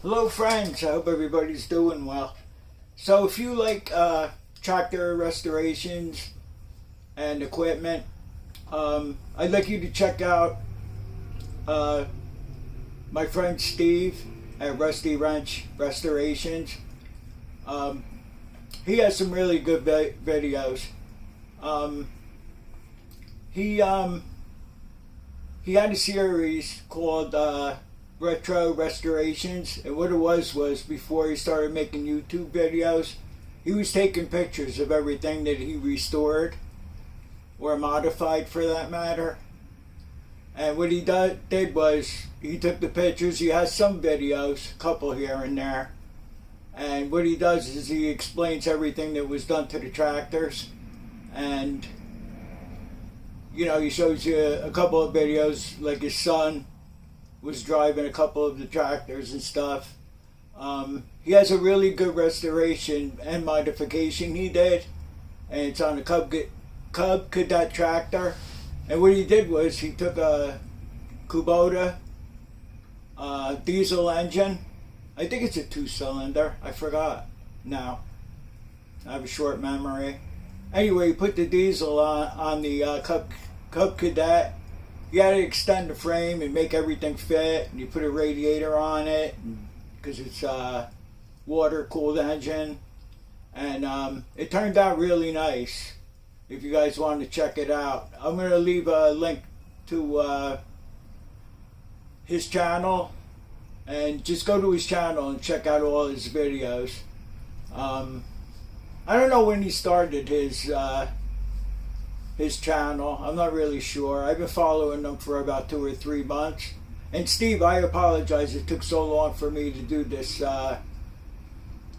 Hello friends, I hope everybody's doing well. So if you like tractor restorations and equipment, I'd like you to check out uh, my friend Steve at Rusty Wrench Restorations. Um, he has some really good videos. Um, he he had a series called Retro Restorations, and what it was before he started making YouTube videos, he was taking pictures of everything that he restored or modified, for that matter. And what he did was he took the pictures. He has some videos, a couple here and there, and what he does is he explains everything that was done to the tractors, and he shows you a couple of videos, like his son was driving a couple of the tractors and stuff. He has a really good restoration and modification he did, and it's on a Cub Cadet tractor. And what he did was he took a Kubota diesel engine. I think it's a 2-cylinder. I forgot now. I have a short memory. Anyway, he put the diesel on the Cub Cadet. You had to extend the frame and make everything fit, and you put a radiator on it because it's a water-cooled engine, and it turned out really nice. If you guys want to check it out, I'm going to leave a link to his channel, and just go to his channel and check out all his videos. I don't know when he started his channel. I'm not really sure. I've been following him for about 2 or 3 months. And Steve, I apologize it took so long for me to do this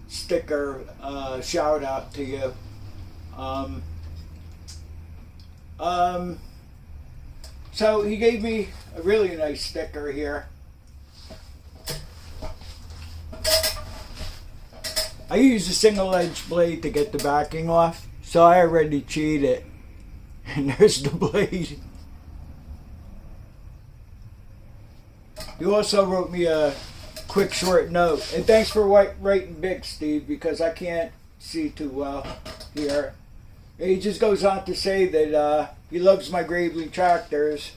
sticker shout out to you. So he gave me a really nice sticker here. I used a single edge blade to get the backing off, so I already cheated. And there's the blade. You also wrote me a quick short note. And thanks for writing big, Steve, because I can't see too well here. And he just goes on to say that he loves my Gravely tractors.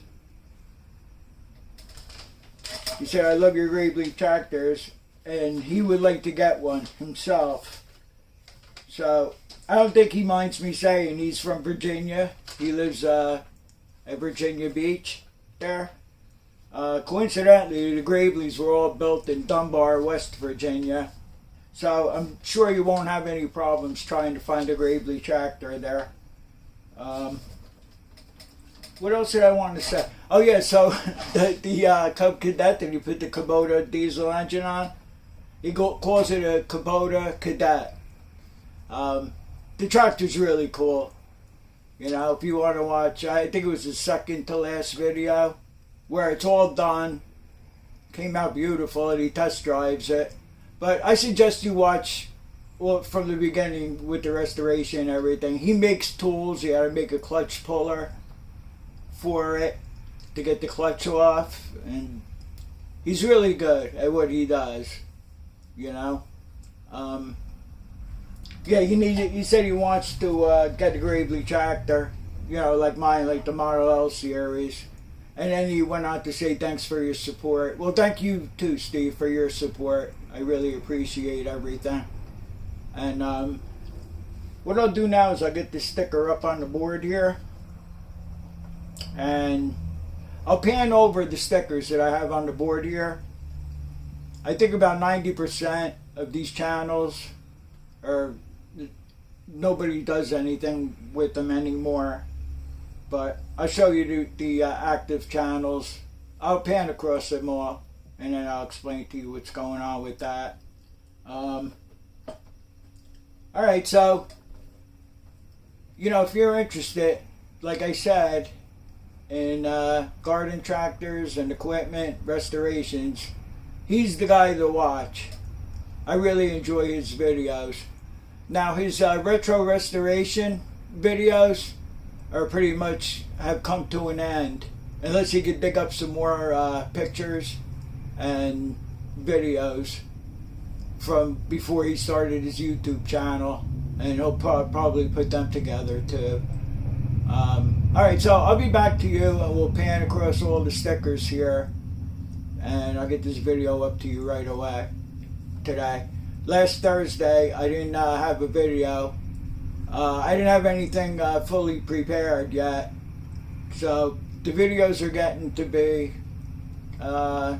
He said, I love your Gravely tractors. And he would like to get one himself. So I don't think he minds me saying he's from Virginia. He lives at Virginia Beach there. Coincidentally, the Graveleys were all built in Dunbar, West Virginia. So I'm sure you won't have any problems trying to find a Gravely tractor there. What else did I want to say? Oh yeah, so the Cub Cadet that he put the Kubota diesel engine on, he calls it a Kubota Cadet. The tractor's really cool. If you want to watch, I think it was the second to last video, where it's all done. Came out beautiful, and he test drives it. But I suggest you watch from the beginning with the restoration and everything. He makes tools. He had to make a clutch puller for it to get the clutch off, and he's really good at what he does. Yeah, he said he wants to get the Gravely tractor, like mine, like the Model L series. And then he went on to say, thanks for your support. Well, thank you too, Steve, for your support. I really appreciate everything. And what I'll do now is I'll get the sticker up on the board here. And I'll pan over the stickers that I have on the board here. I think about 90% of these channels are... nobody does anything with them anymore, but I'll show you the active channels. I'll pan across them all, and then I'll explain to you what's going on with that. Alright, so if you're interested, like I said, in garden tractors and equipment restorations, he's the guy to watch. I really enjoy his videos. Now his retro restoration videos are pretty much have come to an end, unless he could dig up some more pictures and videos. from before he started his YouTube channel, and he'll probably put them together too. Alright, so I'll be back to you, and we'll pan across all the stickers here, and I'll get this video up to you right away today. Last Thursday, I didn't have a video. I didn't have anything fully prepared yet, so the videos are getting to be, I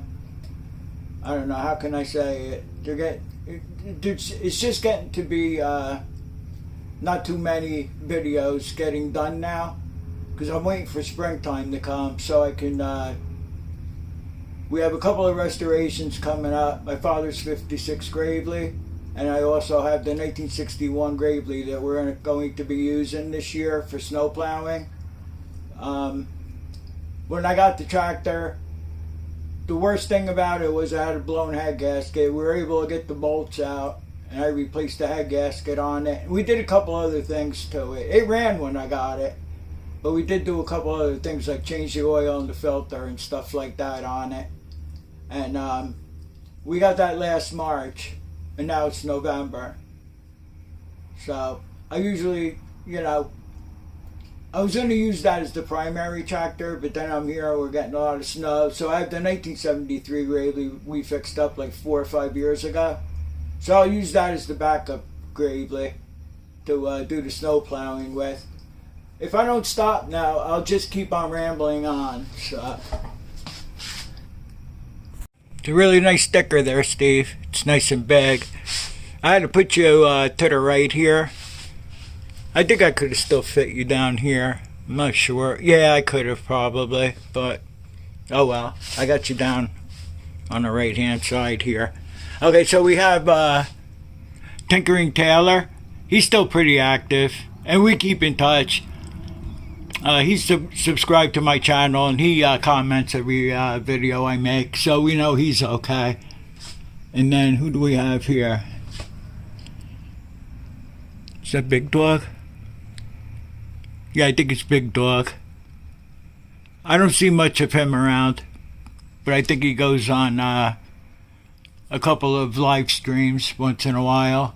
don't know, how can I say it? It's just getting to be not too many videos getting done now, because I'm waiting for springtime to come so I can, we have a couple of restorations coming up. My father's 56 Gravely, and I also have the 1961 Gravely that we're going to be using this year for snow plowing. When I got the tractor, the worst thing about it was I had a blown head gasket. We were able to get the bolts out, and I replaced the head gasket on it. We did a couple other things to it. It ran when I got it, but we did do a couple other things like change the oil in the filter and stuff like that on it. And we got that last March, and now it's November. So I usually, I was going to use that as the primary tractor, but then I'm here, we're getting a lot of snow. So I have the 1973 Gravely we fixed up like 4 or 5 years ago. So I'll use that as the backup Gravely to do the snow plowing with. If I don't stop now, I'll just keep on rambling on. So. It's a really nice sticker there, Steve. It's nice and big. I had to put you to the right here. I think I could have still fit you down here. I'm not sure. Yeah, I could have probably, but oh well. I got you down on the right hand side here. Okay, so we have Tinkering Taylor. He's still pretty active, and we keep in touch. He's subscribed to my channel, and he comments every video I make, so we know he's okay. And then who do we have here? Is that Big Dog? Yeah, I think it's Big Dog. I don't see much of him around, but I think he goes on a couple of live streams once in a while.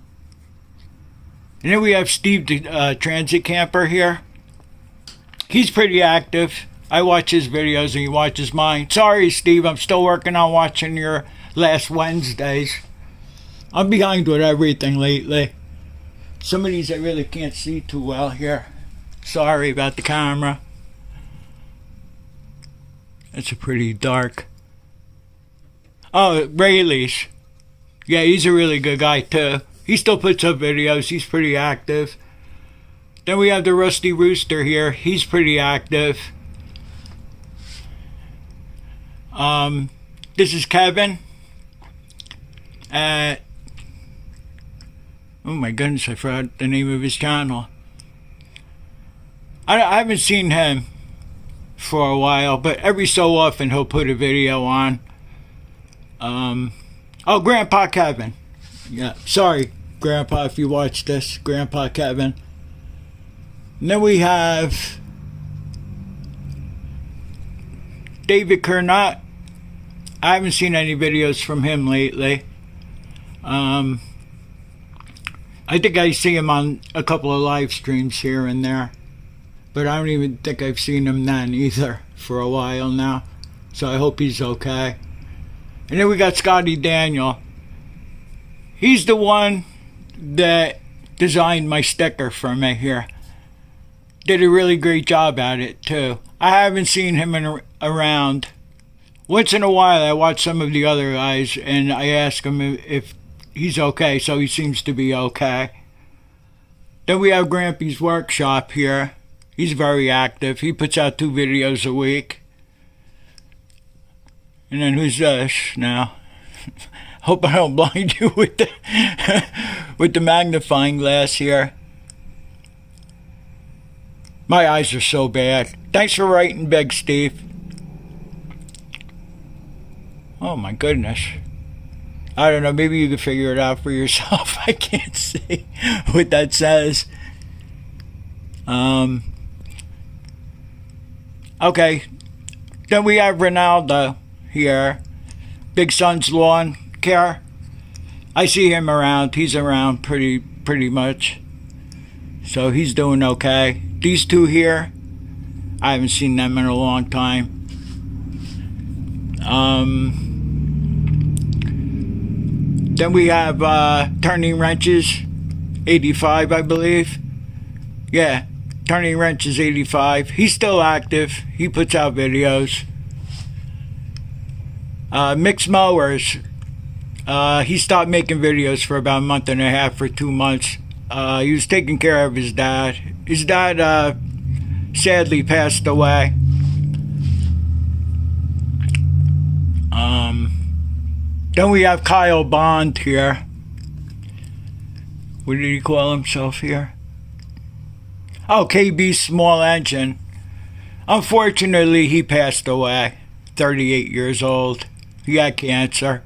And then we have Steve, the transit camper here. He's pretty active. I watch his videos and he watches mine. Sorry, Steve, I'm still working on watching your last Wednesdays. I'm behind with everything lately. Some of these I really can't see too well here. Sorry about the camera. It's a pretty dark. Oh, Rayleigh's. Yeah, he's a really good guy too. He still puts up videos. He's pretty active. Then we have the Rusty Rooster here. He's pretty active. This is Kevin. Oh my goodness, I forgot the name of his channel. I haven't seen him for a while, but every so often he'll put a video on. Oh, Grandpa Kevin. Yeah, sorry, Grandpa, if you watch this. Grandpa Kevin. And then we have David Kernot. I haven't seen any videos from him lately. I think I see him on a couple of live streams here and there, but I don't even think I've seen him then either for a while now. So I hope he's okay. And then we got Scotty Daniel. He's the one that designed my sticker for me here. Did a really great job at it too. I haven't seen him around. Once in a while I watch some of the other guys and I ask him if he's okay, so he seems to be okay. Then we have Grampy's Workshop here. He's very active. He puts out 2 videos a week. And then who's this now? Hope I don't blind you with the with the magnifying glass here. My eyes are so bad. Thanks for writing, Big Steve. Oh my goodness. I don't know, maybe you can figure it out for yourself. I can't see what that says. Okay. Then we have Ronaldo here. Big Son's Lawn Care. I see him around. He's around pretty much. So he's doing okay. These two here, I haven't seen them in a long time. Then we have Turning Wrenches, 85, I believe. Yeah, Turning Wrenches 85. He's still active. He puts out videos. Mixed Mowers. He stopped making videos for about a month and a half or 2 months. He was taking care of his dad. His dad sadly passed away. Then we have Kyle Bond here. What did he call himself here? Oh, KB Small Engine. Unfortunately, he passed away. 38 years old. He had cancer.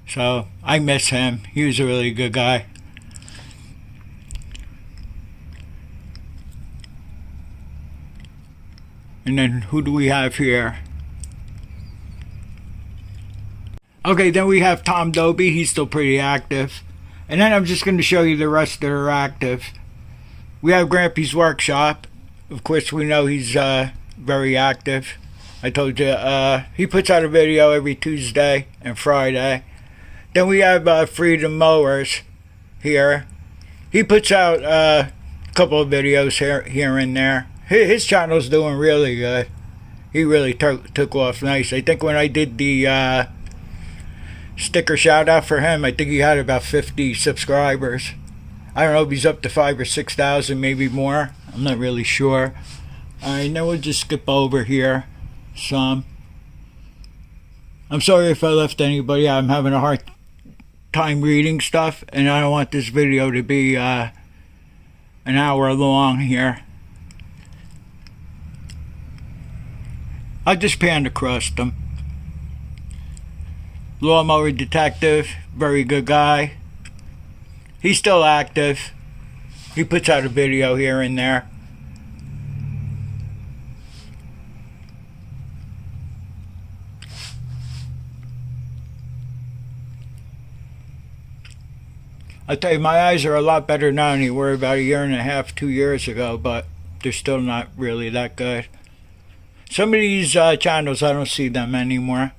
So, I miss him. He was a really good guy. And then, who do we have here? Okay, then we have Tom Doby. He's still pretty active. And then I'm just going to show you the rest that are active. We have Grampy's Workshop. Of course, we know he's very active. I told you, he puts out a video every Tuesday and Friday. Then we have Freedom Mowers here. He puts out a couple of videos here and there. His channel's doing really good. He really took off nice. I think when I did the sticker shout out for him, I think he had about 50 subscribers. I don't know if he's up to 5,000 or 6,000, maybe more. I'm not really sure. Alright, now we'll just skip over here some. I'm sorry if I left anybody out. I'm having a hard time reading stuff, and I don't want this video to be an hour long here. I just panned across them. Lawnmower Detective, very good guy. He's still active. He puts out a video here and there. I tell you, my eyes are a lot better now than they were about a year and a half, 2 years ago, but they're still not really that good. Some of these channels, I don't see them anymore.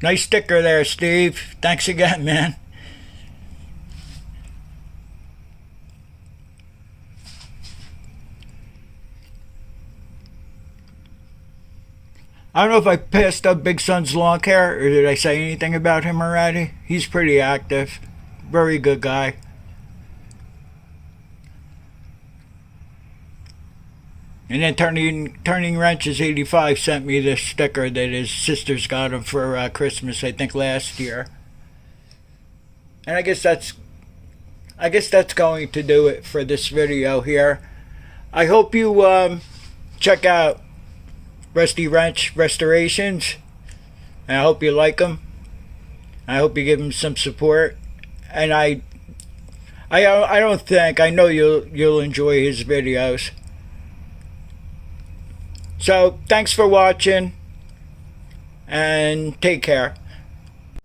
Nice sticker there, Steve. Thanks again, man. I don't know if I passed up Big Son's Lawn Care, or did I say anything about him already? He's pretty active. Very good guy. And then Turning Wrenches 85 sent me this sticker that his sisters got him for Christmas, I think last year. And I guess that's going to do it for this video here. I hope you check out Rusty Wrench Restorations, and I hope you like them. I hope you give him some support, and I know you'll enjoy his videos. So, thanks for watching, and take care.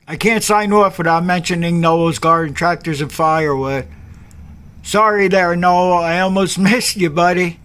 I can't sign off without mentioning Noel's Garden Tractors and Firewood. Sorry there, Noel. I almost missed you, buddy.